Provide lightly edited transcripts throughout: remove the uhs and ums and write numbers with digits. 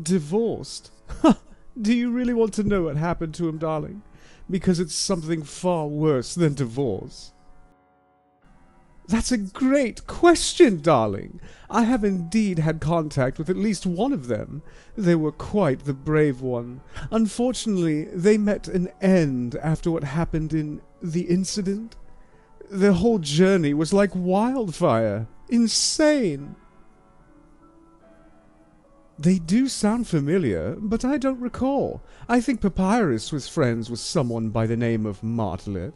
Divorced? Do you really want to know what happened to him, darling? Because it's something far worse than divorce. That's a great question, darling. I have indeed had contact with at least one of them. They were quite the brave one. Unfortunately, they met an end after what happened in the incident. Their whole journey was like wildfire. Insane. They do sound familiar, but I don't recall. I think Papyrus was friends with someone by the name of Martlet.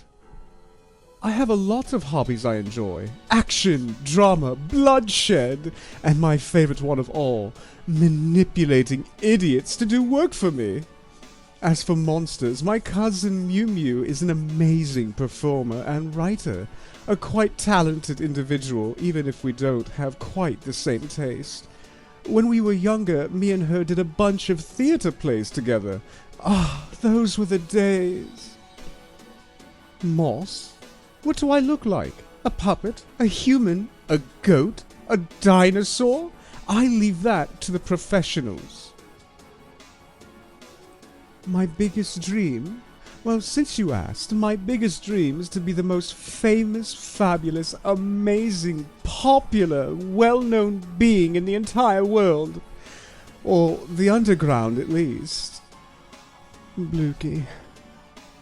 I have a lot of hobbies I enjoy. Action, drama, bloodshed, and my favorite one of all, manipulating idiots to do work for me. As for monsters, my cousin Mew Mew is an amazing performer and writer, a quite talented individual, even if we don't have quite the same taste. When we were younger, me and her did a bunch of theatre plays together. Ah, those were the days. Moss? What do I look like? A puppet? A human? A goat? A dinosaur? I leave that to the professionals. My biggest dream? Well, since you asked, my biggest dream is to be the most famous, fabulous, amazing, popular, well-known being in the entire world. Or the underground, at least. Blukey,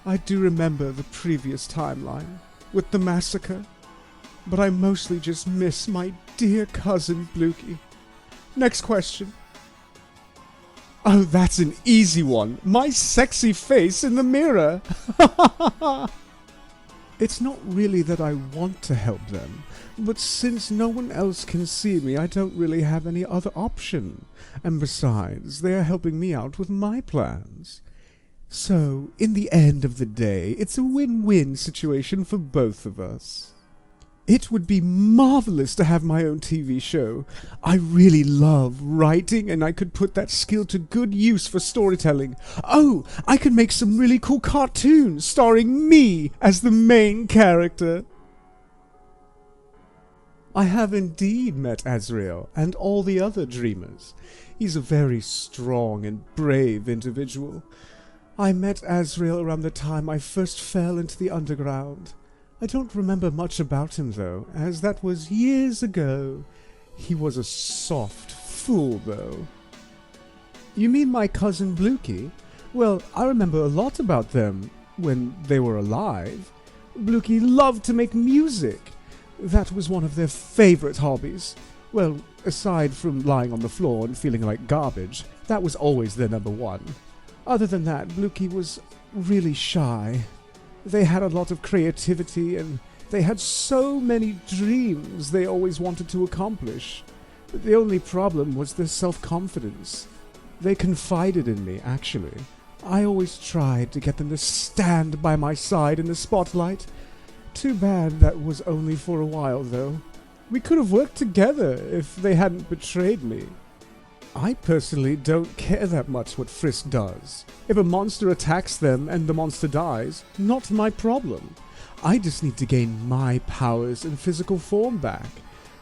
I do remember the previous timeline, with the massacre, but I mostly just miss my dear cousin Blukey. Next question. Oh, that's an easy one. My sexy face in the mirror. It's not really that I want to help them, but since no one else can see me, I don't really have any other option. And besides, they are helping me out with my plans. So, in the end of the day, it's a win-win situation for both of us. It would be marvelous to have my own TV show. I really love writing, and I could put that skill to good use for storytelling. Oh, I could make some really cool cartoons starring me as the main character. I have indeed met Azrael and all the other dreamers. He's a very strong and brave individual. I met Azrael around the time I first fell into the underground. I don't remember much about him, though, as that was years ago. He was a soft fool, though. You mean my cousin Blukey? Well, I remember a lot about them when they were alive. Blukey loved to make music. That was one of their favorite hobbies. Well, aside from lying on the floor and feeling like garbage, that was always their number one. Other than that, Blukey was really shy. They had a lot of creativity, and they had so many dreams they always wanted to accomplish. But the only problem was their self-confidence. They confided in me, actually. I always tried to get them to stand by my side in the spotlight. Too bad that was only for a while, though. We could have worked together if they hadn't betrayed me. I personally don't care that much what Frisk does. If a monster attacks them and the monster dies, not my problem. I just need to gain my powers and physical form back.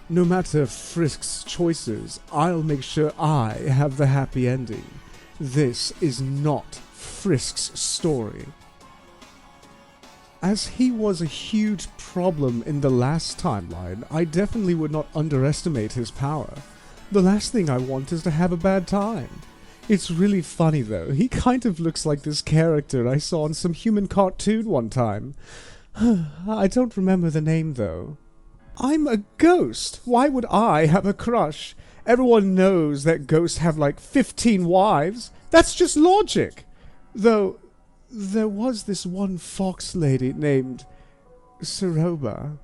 No matter Frisk's choices, I'll make sure I have the happy ending. This is not Frisk's story. As he was a huge problem in the last timeline, I definitely would not underestimate his power. The last thing I want is to have a bad time. It's really funny, though. He kind of looks like this character I saw in some human cartoon one time. I don't remember the name, though. I'm a ghost. Why would I have a crush? Everyone knows that ghosts have like 15 wives. That's just logic. Though, there was this one fox lady named Siroba.